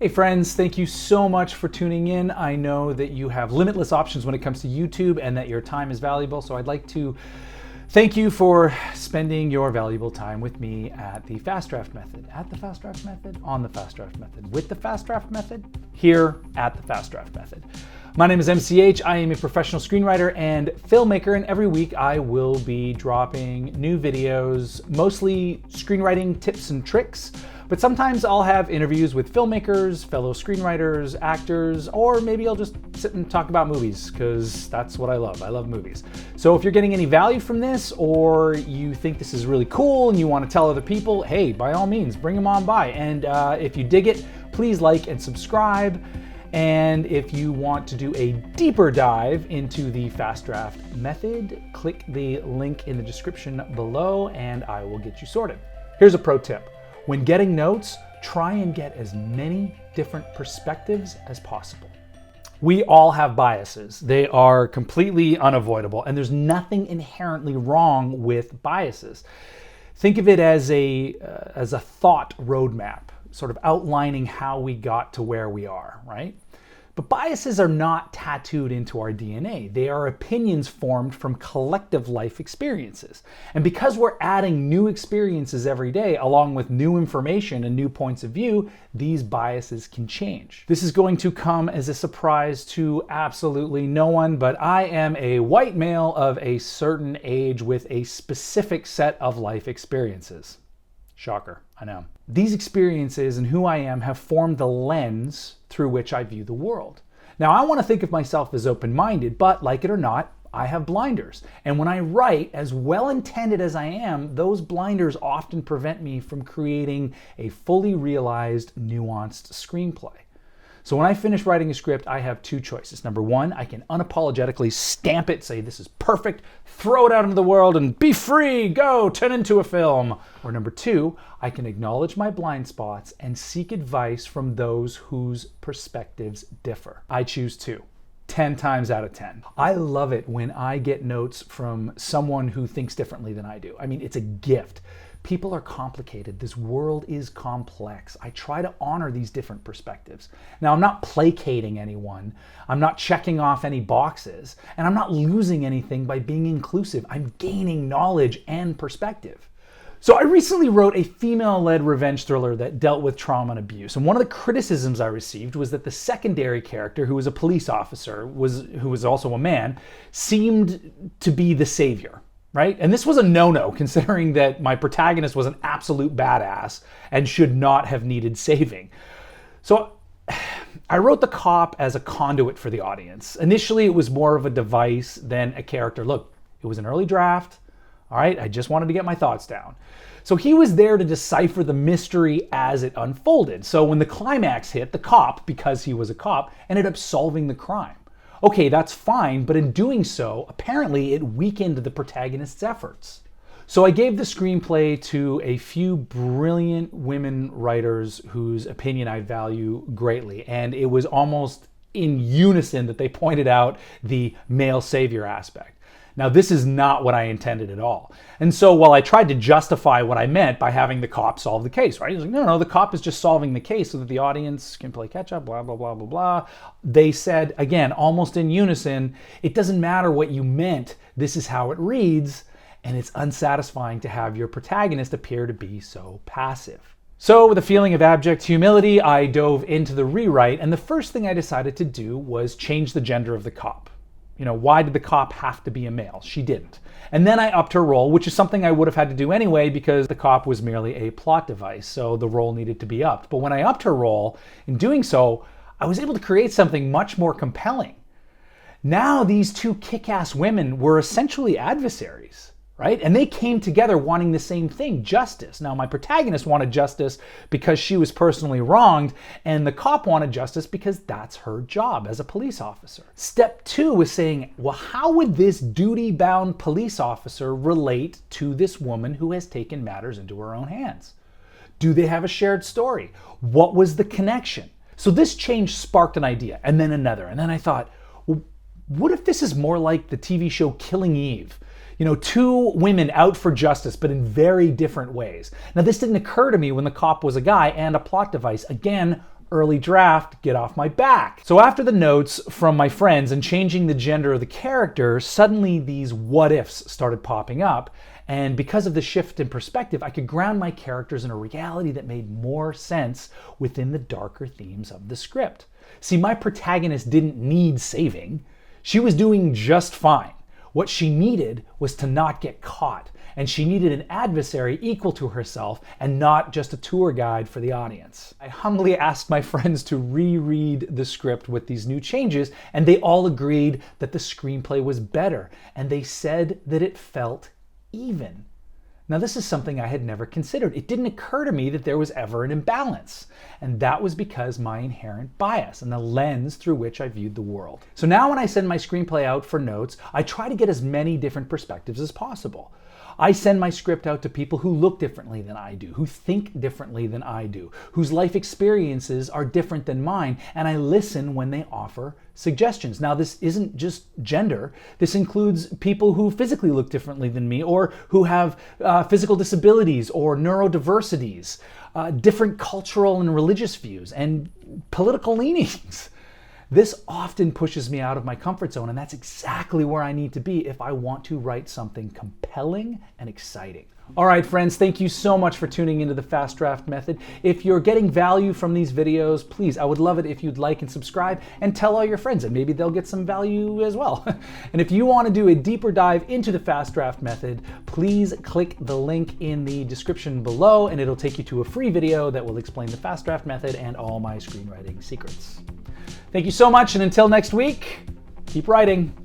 Hey friends, thank you so much for tuning in. I know that you have limitless options when it comes to YouTube and that your time is valuable, so I'd like to thank you for spending your valuable time with me at the Fast Draft Method. At the Fast Draft Method, on the Fast Draft Method, with the Fast Draft Method, here at the Fast Draft Method. My name is MCH. I am a professional screenwriter and filmmaker, and every week I will be dropping new videos, mostly screenwriting tips and tricks. But sometimes I'll have interviews with filmmakers, fellow screenwriters, actors, or maybe I'll just sit and talk about movies, because that's what I love. I love movies. So if you're getting any value from this, or you think this is really cool and you want to tell other people, hey, by all means, bring them on by. And if you dig it, please like and subscribe. And if you want to do a deeper dive into the Fast Draft Method, click the link in the description below and I will get you sorted. Here's a pro tip. When getting notes, try and get as many different perspectives as possible. We all have biases. They are completely unavoidable, and there's nothing inherently wrong with biases. Think of it as a thought roadmap, sort of outlining how we got to where we are, right? But biases are not tattooed into our DNA. They are opinions formed from collective life experiences. And because we're adding new experiences every day, along with new information and new points of view, these biases can change. This is going to come as a surprise to absolutely no one, but I am a white male of a certain age with a specific set of life experiences. Shocker, I know. These experiences and who I am have formed the lens through which I view the world. Now, I want to think of myself as open-minded, but like it or not, I have blinders. And when I write, as well-intended as I am, those blinders often prevent me from creating a fully realized, nuanced screenplay. So when I finish writing a script, I have two choices. Number one, I can unapologetically stamp it, say this is perfect, throw it out into the world and be free, go, turn into a film. Or number two, I can acknowledge my blind spots and seek advice from those whose perspectives differ. I choose two. 10 times out of 10. I love it when I get notes from someone who thinks differently than I do. I mean, it's a gift. People are complicated. This world is complex. I try to honor these different perspectives. Now, I'm not placating anyone. I'm not checking off any boxes. And I'm not losing anything by being inclusive. I'm gaining knowledge and perspective. So I recently wrote a female-led revenge thriller that dealt with trauma and abuse. And one of the criticisms I received was that the secondary character, who was a police officer, who was also a man, seemed to be the savior. Right? And this was a no-no, considering that my protagonist was an absolute badass and should not have needed saving. So I wrote the cop as a conduit for the audience. Initially, it was more of a device than a character. Look, it was an early draft. All right, I just wanted to get my thoughts down. So he was there to decipher the mystery as it unfolded. So when the climax hit, the cop, because he was a cop, ended up solving the crime. Okay, that's fine, but in doing so, apparently it weakened the protagonist's efforts. So I gave the screenplay to a few brilliant women writers whose opinion I value greatly, and it was almost in unison that they pointed out the male savior aspect. Now, this is not what I intended at all. And so while I tried to justify what I meant by having the cop solve the case, right? He's like, no, the cop is just solving the case so that the audience can play catch up, blah, blah, blah, blah, blah. They said, again, almost in unison, it doesn't matter what you meant, this is how it reads, and it's unsatisfying to have your protagonist appear to be so passive. So with a feeling of abject humility, I dove into the rewrite, and the first thing I decided to do was change the gender of the cop. You know, why did the cop have to be a male? She didn't. And then I upped her role, which is something I would have had to do anyway because the cop was merely a plot device, so the role needed to be upped. But when I upped her role, in doing so, I was able to create something much more compelling. Now these two kick-ass women were essentially adversaries. Right? And they came together wanting the same thing, justice. Now, my protagonist wanted justice because she was personally wronged, and the cop wanted justice because that's her job as a police officer. Step two was saying, well, how would this duty-bound police officer relate to this woman who has taken matters into her own hands? Do they have a shared story? What was the connection? So this change sparked an idea, and then another. And then I thought, well, what if this is more like the TV show Killing Eve? You know, two women out for justice, but in very different ways. Now, this didn't occur to me when the cop was a guy and a plot device. Again, early draft, get off my back. So after the notes from my friends and changing the gender of the character, suddenly these what ifs started popping up. And because of the shift in perspective, I could ground my characters in a reality that made more sense within the darker themes of the script. See, my protagonist didn't need saving. She was doing just fine. What she needed was to not get caught, and she needed an adversary equal to herself and not just a tour guide for the audience. I humbly asked my friends to reread the script with these new changes, and they all agreed that the screenplay was better, and they said that it felt even. Now, this is something I had never considered. It didn't occur to me that there was ever an imbalance. And that was because my inherent bias and the lens through which I viewed the world. So now when I send my screenplay out for notes, I try to get as many different perspectives as possible. I send my script out to people who look differently than I do, who think differently than I do, whose life experiences are different than mine, and I listen when they offer suggestions. Now, this isn't just gender. This includes people who physically look differently than me, or who have physical disabilities or neurodiversities, different cultural and religious views, and political leanings. This often pushes me out of my comfort zone, and that's exactly where I need to be if I want to write something compelling and exciting. All right, friends, thank you so much for tuning into the Fast Draft Method. If you're getting value from these videos, please, I would love it if you'd like and subscribe and tell all your friends, and maybe they'll get some value as well. And if you want to do a deeper dive into the Fast Draft Method, please click the link in the description below, and it'll take you to a free video that will explain the Fast Draft Method and all my screenwriting secrets. Thank you so much, and until next week, keep writing.